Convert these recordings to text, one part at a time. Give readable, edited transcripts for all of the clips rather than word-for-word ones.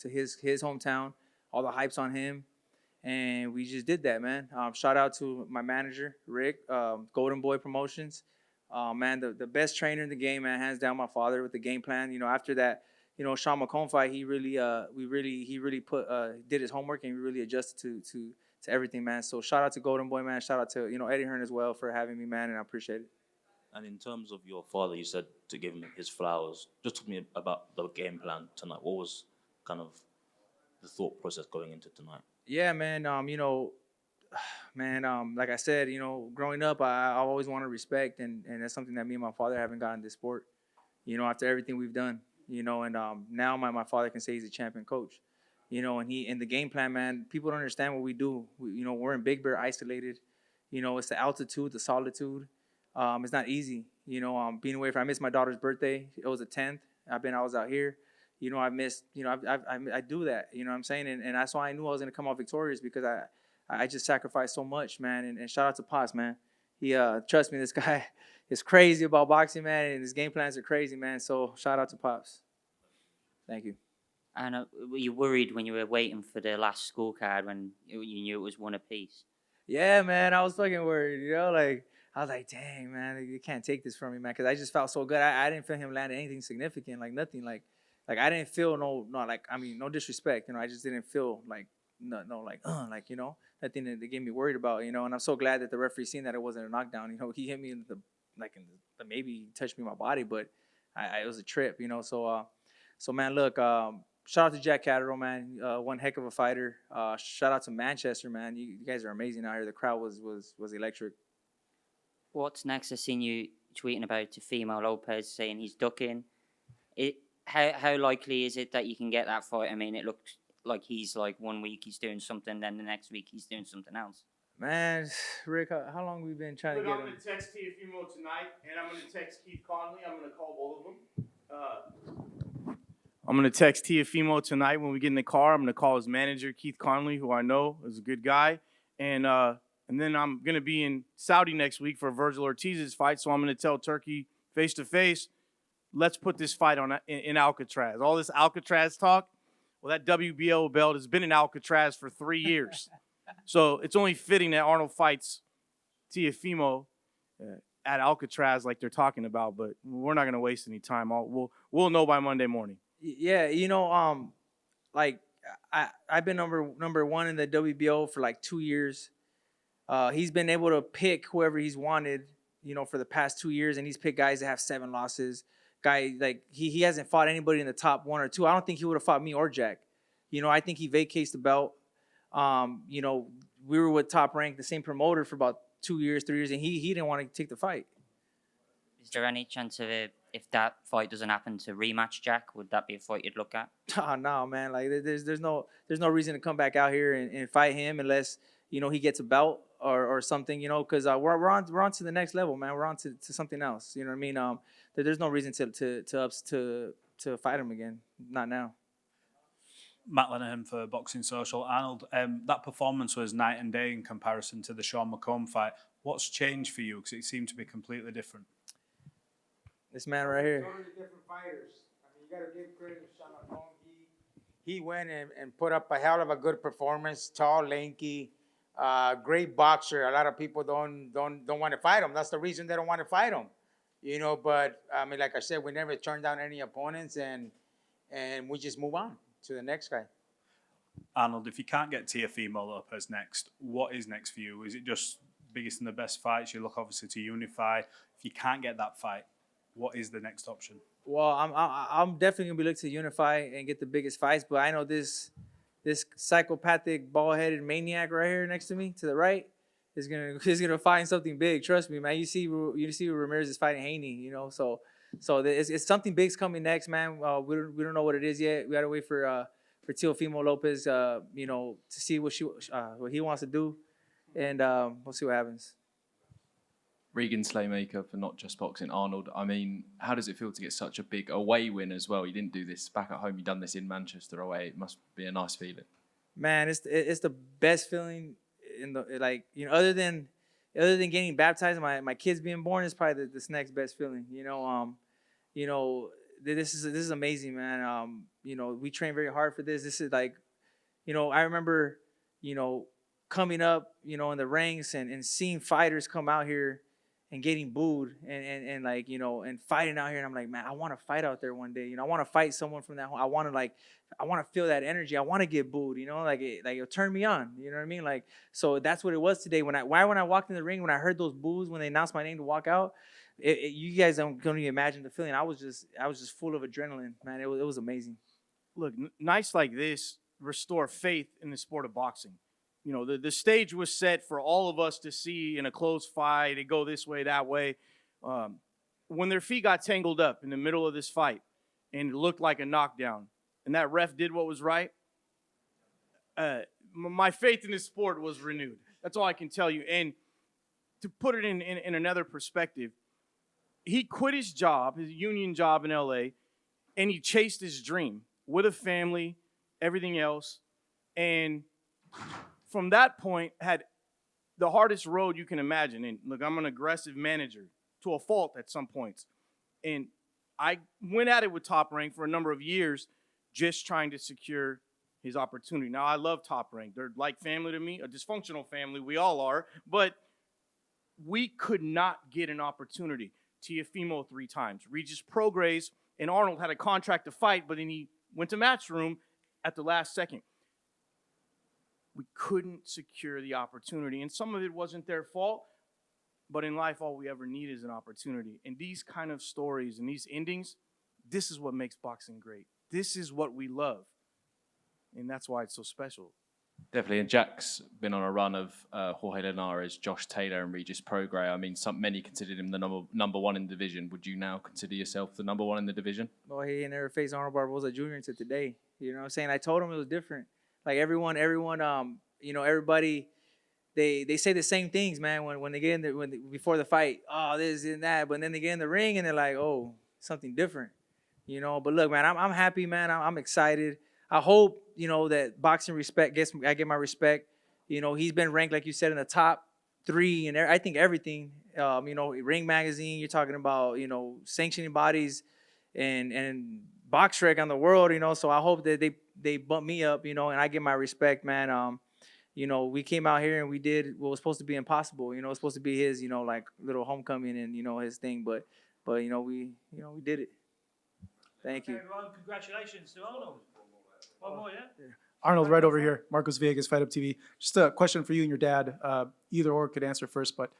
to his hometown. All the hype's on him, and we just did that, man. Shout out to my manager, Rick, Golden Boy Promotions. Man, the best trainer in the game, man, hands down. My father with the game plan. After that, Sean McComb fight, he really put did his homework, and we really adjusted to everything, man. So shout out to Golden Boy, man. Shout out to Eddie Hearn as well for having me, man, and I appreciate it. And in terms of your father, you said to give him his flowers. Just talk to me about the game plan tonight. What was kind of the thought process going into tonight? Yeah, man. Like I said, growing up, I always wanted respect, and that's something that me and my father haven't gotten in this sport. After everything we've done, and now my father can say he's a champion coach. And in the game plan, man, people don't understand what we do. We're in Big Bear, isolated. It's the altitude, the solitude. It's not easy. Being away from. I missed my daughter's birthday. It was the 10th. I was out here. I missed. I do that. You know what I'm saying? And that's why I knew I was gonna come out victorious, because I just sacrificed so much, man. And shout out to Pops, man. He trust me, this guy is crazy about boxing, man, and his game plans are crazy, man. So shout out to Pops. Thank you. And were you worried when you were waiting for the last scorecard when you knew it was one apiece? Yeah, man, I was fucking worried. I was like, dang, man, you can't take this from me, man, because I just felt so good. I didn't feel him land anything significant, like nothing, like I didn't feel no disrespect, I just didn't feel nothing that they gave me worried about, and I'm so glad that the referee seen that it wasn't a knockdown. He hit me in the maybe he touched me in my body, but it was a trip, so man, look, shout out to Jack Catterall, man, one heck of a fighter. Shout out to Manchester, man, you guys are amazing out here. The crowd was electric. What's next? I've seen you tweeting about TEOFIMO Lopez, saying he's ducking. How likely is it that you can get that fight? I mean, it looks like he's 1 week he's doing something, then the next week he's doing something else. Man, Rick, how long have we been trying to get him? I'm going to text TEOFIMO tonight, and I'm going to text Keith Conley. I'm going to call both of them. I'm going to text TEOFIMO tonight when we get in the car. I'm going to call his manager, Keith Conley, who I know is a good guy. And then I'm going to be in Saudi next week for Virgil Ortiz's fight, so I'm going to tell Turkey face-to-face, let's put this fight on in Alcatraz. All this Alcatraz talk, well, that WBO belt has been in Alcatraz for 3 years. So it's only fitting that Arnold fights TEOFIMO at Alcatraz like they're talking about, but we're not going to waste any time. We'll know by Monday morning. Yeah, I've been number one in the WBO for 2 years. He's been able to pick whoever he's wanted, for the past 2 years, and he's picked guys that have 7 losses. He hasn't fought anybody in the top 1 or 2. I don't think he would have fought me or Jack. I think he vacates the belt. We were with Top Rank, the same promoter, for about 2 years, 3 years, and he didn't want to take the fight. Is there any chance of if that fight doesn't happen to rematch Jack? Would that be a fight you'd look at? Oh, no, man. There's no reason to come back out here and fight him unless he gets a belt or something. Because we're on to the next level, man. We're on to something else. You know what I mean? There's no reason to fight him again. Not now. Matt Lenahan for Boxing Social. Arnold, that performance was night and day in comparison to the Sean McComb fight. What's changed for you? Because it seemed to be completely different. This man right here. Totally different fighters. I mean, you got to give credit to Sean McComb. He went and put up a hell of a good performance. Tall, lanky, great boxer. A lot of people don't want to fight him. That's the reason they don't want to fight him. But I mean, like I said, we never turned down any opponents, and we just move on to the next guy. Arnold, if you can't get TEOFIMO Lopez next, what is next for you? Is it just biggest and the best fights? You look obviously to unify. If you can't get that fight, what is the next option? Well, I'm definitely gonna be looking to unify and get the biggest fights, but I know this psychopathic, bald-headed maniac right here next to me, to the right, is gonna find something big. Trust me, man. You see Ramirez is fighting Haney, so it's something big's coming next, man. We don't know what it is yet. We gotta wait for TEOFIMO Lopez, to see what he wants to do, and we'll see what happens. Regan Slaymaker for Not Just Boxing. Arnold, I mean, how does it feel to get such a big away win as well? You didn't do this back at home. You done this in Manchester away. It must be a nice feeling. Man, it's the best feeling in the other than getting baptized, my kids being born is probably this next best feeling. This is amazing, man. we train very hard for this. This is like, I remember, coming up, in the ranks and seeing fighters come out here and getting booed and like, and fighting out here. And I'm like, man, I want to fight out there one day. I want to fight someone from that. I want to feel that energy. I want to get booed, like it'll turn me on. You know what I mean? Like, so that's what it was today. When I walked in the ring, when I heard those boos, when they announced my name to walk out, you guys don't even imagine the feeling. I was just full of adrenaline, man. It was amazing. Look, nights like this restore faith in the sport of boxing. The stage was set for all of us to see in a close fight. It go this way, that way. When their feet got tangled up in the middle of this fight and it looked like a knockdown and that ref did what was right, my faith in this sport was renewed. That's all I can tell you. And to put it in another perspective, he quit his job, his union job in L.A., and he chased his dream with a family, everything else. And from that point, had the hardest road you can imagine. And look, I'm an aggressive manager to a fault at some points. And I went at it with Top Rank for a number of years, just trying to secure his opportunity. Now, I love Top Rank. They're like family to me, a dysfunctional family. We all are. But we could not get an opportunity. TEOFIMO 3 times. Regis Prograis and Arnold had a contract to fight, but then he went to Matchroom at the last second. We couldn't secure the opportunity, and some of it wasn't their fault, but in life, all we ever need is an opportunity. And these kind of stories and these endings, this is what makes boxing great. This is what we love, and that's why it's so special. Definitely, and Jack's been on a run of Jorge Linares, Josh Taylor, and Regis Prograis. I mean, many considered him the number one in the division. Would you now consider yourself the number one in the division? Well, he never faced Arnold Barboza Jr. until today. You know what I'm saying? I told him it was different. Like everyone, everybody, they say the same things, man. When they get in before the fight, oh, this and that, but then they get in the ring and they're like, oh, something different. But look, man, I'm happy, man. I'm excited. I hope, that boxing respect I get my respect. He's been ranked, like you said, in the top 3 and I think everything. Ring Magazine, you're talking about, sanctioning bodies and BoxRec on the world, so I hope that they bump me up, and I get my respect, man. We came out here and we did what was supposed to be impossible. It was supposed to be his, like little homecoming and, his thing, but we did it. Thank you. Everyone, congratulations to Arnold. One more, yeah? Arnold, right over here. Marcos Villegas, Fight Up TV. Just a question for you and your dad. Either or could answer first, but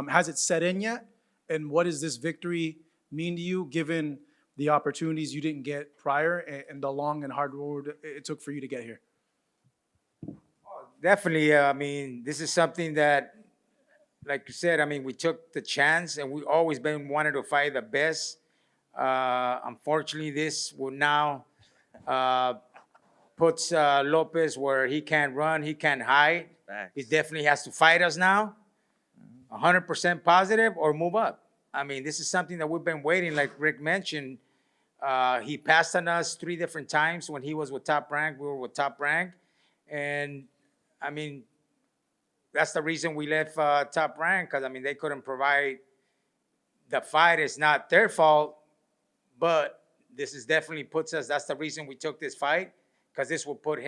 has it set in yet? And what does this victory mean to you, given the opportunities you didn't get prior and the long and hard road it took for you to get here? Definitely. This is something that, like you said, we took the chance and we always been wanted to fight the best. Unfortunately, this will now puts Lopez where he can't run, he can't hide. Facts. He definitely has to fight us now, 100% positive, or move up. This is something that we've been waiting, like Rick mentioned. He passed on us 3 different times when he was with Top Rank. We were with Top Rank. And, that's the reason we left Top Rank, because, they couldn't provide the fight. It's not their fault, but this is definitely puts us, that's the reason we took this fight, because this will put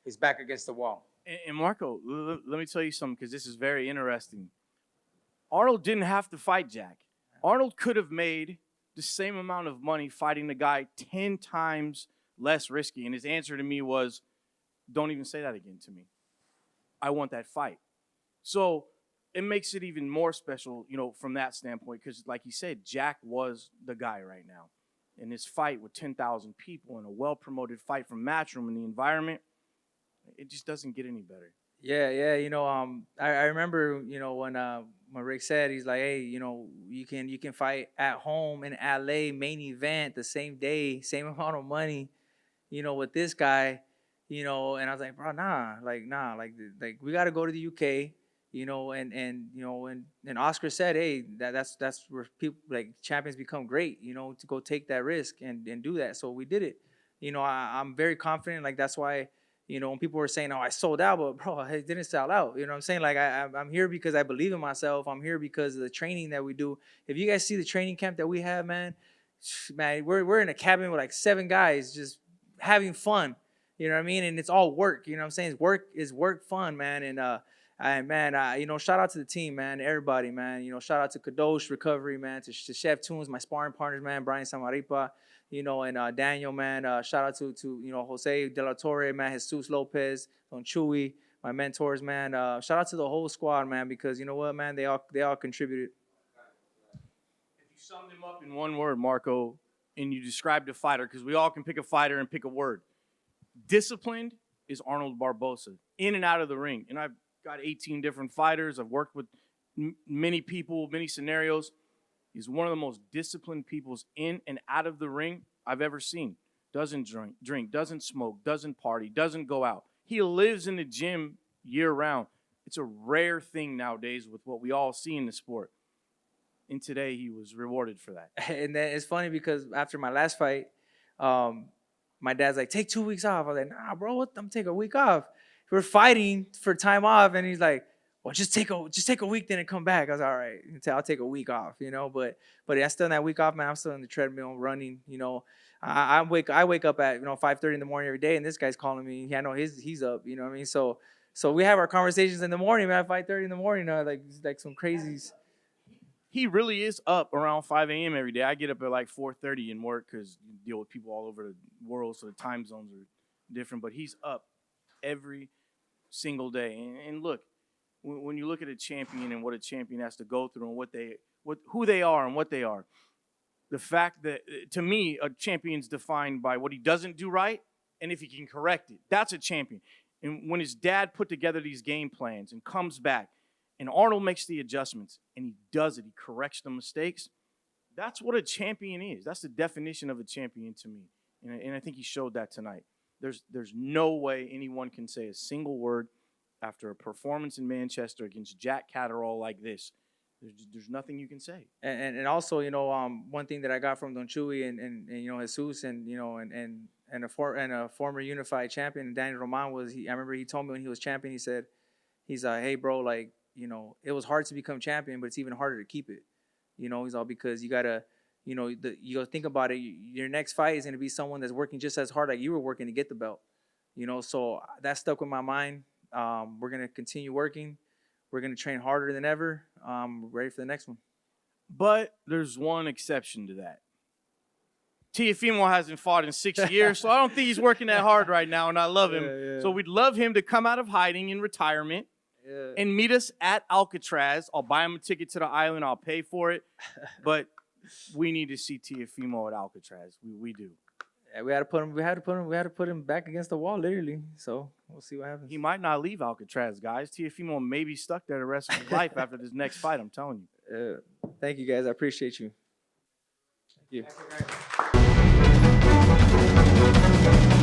his back against the wall. And Marco, let me tell you something, because this is very interesting. Arnold didn't have to fight Jack. Arnold could have made the same amount of money fighting the guy 10 times less risky. And his answer to me was, don't even say that again to me. I want that fight. So it makes it even more special, from that standpoint, because like he said, Jack was the guy right now. In this fight with 10,000 people and a well-promoted fight from Matchroom and the environment, it just doesn't get any better. Yeah. I remember, when Rick said, he's like, hey, you can fight at home in LA, main event the same day, same amount of money, with this guy, and I was like, bro, nah, we got to go to the UK, and Oscar said, hey, that's where people like champions become great, to go take that risk and do that. So we did it. I'm very confident. Like, that's why, when people were saying, oh, I sold out, but bro, I didn't sell out. You know what I'm saying? Like, I'm here because I believe in myself. I'm here because of the training that we do. If you guys see the training camp that we have, man, we're in a cabin with like 7 guys just having fun. You know what I mean? And it's all work. You know what I'm saying? It's work fun, man. And man, you know, shout out to the team, man, everybody, man. You know, shout out to Kadosh Recovery, man, to Chef Tunes, my sparring partners, man, Brian Samaripa, you know, and Daniel, man. Shout out to you know, Jose De La Torre, man, Jesus Lopez, Don Chewy, my mentors, man. Shout out to the whole squad, man, because you know what, man, they all contributed. If you sum them up in one word, Marco, and you described a fighter, because we all can pick a fighter and pick a word. Disciplined is Arnold Barboza, in and out of the ring. And I've got 18 different fighters. I've worked with many people, many scenarios. He's one of the most disciplined peoples in and out of the ring I've ever seen. Doesn't drink, doesn't smoke, doesn't party, doesn't go out. He lives in the gym year-round. It's a rare thing nowadays with what we all see in the sport. And today he was rewarded for that. And then it's funny because after my last fight, my dad's like, take 2 weeks off. I was like, nah, bro, I'm taking a week off. We're fighting for time off, and he's like, well, just take a week then and come back. I was all right. I'll take a week off, you know. But I still in that week off, man. I'm still in the treadmill running, you know. I wake up at 5:30 in the morning every day, and this guy's calling me. I know he's up, you know what I mean. So we have our conversations in the morning, man. At 5:30 in the morning, like some crazies. He really is up around 5 a.m. every day. I get up at like 4:30 and work because you deal with people all over the world, so the time zones are different. But he's up every single day. And look, when you look at a champion and what a champion has to go through and who they are and what they are, the fact that, to me, a champion's defined by what he doesn't do right and if he can correct it. That's a champion. And when his dad put together these game plans and comes back, and Arnold makes the adjustments, and he does it, he corrects the mistakes, that's what a champion is. That's the definition of a champion to me. And I think he showed that tonight. There's no way anyone can say a single word after a performance in Manchester against Jack Catterall like this. There's nothing you can say. And also, you know, one thing that I got from Don Chewy and you know, Jesus and you know and a former unified champion, Daniel Roman, was I remember he told me when he was champion, he's like, hey bro, like, you know, it was hard to become champion, but it's even harder to keep it. You know, he's all because you gotta, you know, you gotta think about it. Your next fight is gonna be someone that's working just as hard like you were working to get the belt. You know, so that stuck with my mind. We're gonna continue working. We're gonna train harder than ever. We're ready for the next one. But there's one exception to that. TEOFIMO hasn't fought in 6 years, so I don't think he's working that hard right now, and I love him. Yeah. So we'd love him to come out of hiding in retirement and meet us at Alcatraz. I'll buy him a ticket to the island. I'll pay for it. But we need to see TEOFIMO at Alcatraz. We do. Yeah, we had to put him back against the wall, literally. So we'll see what happens. He might not leave Alcatraz, guys. TEOFIMO may be stuck there the rest of his life after this next fight, I'm telling you. Thank you, guys. I appreciate you. Thank you.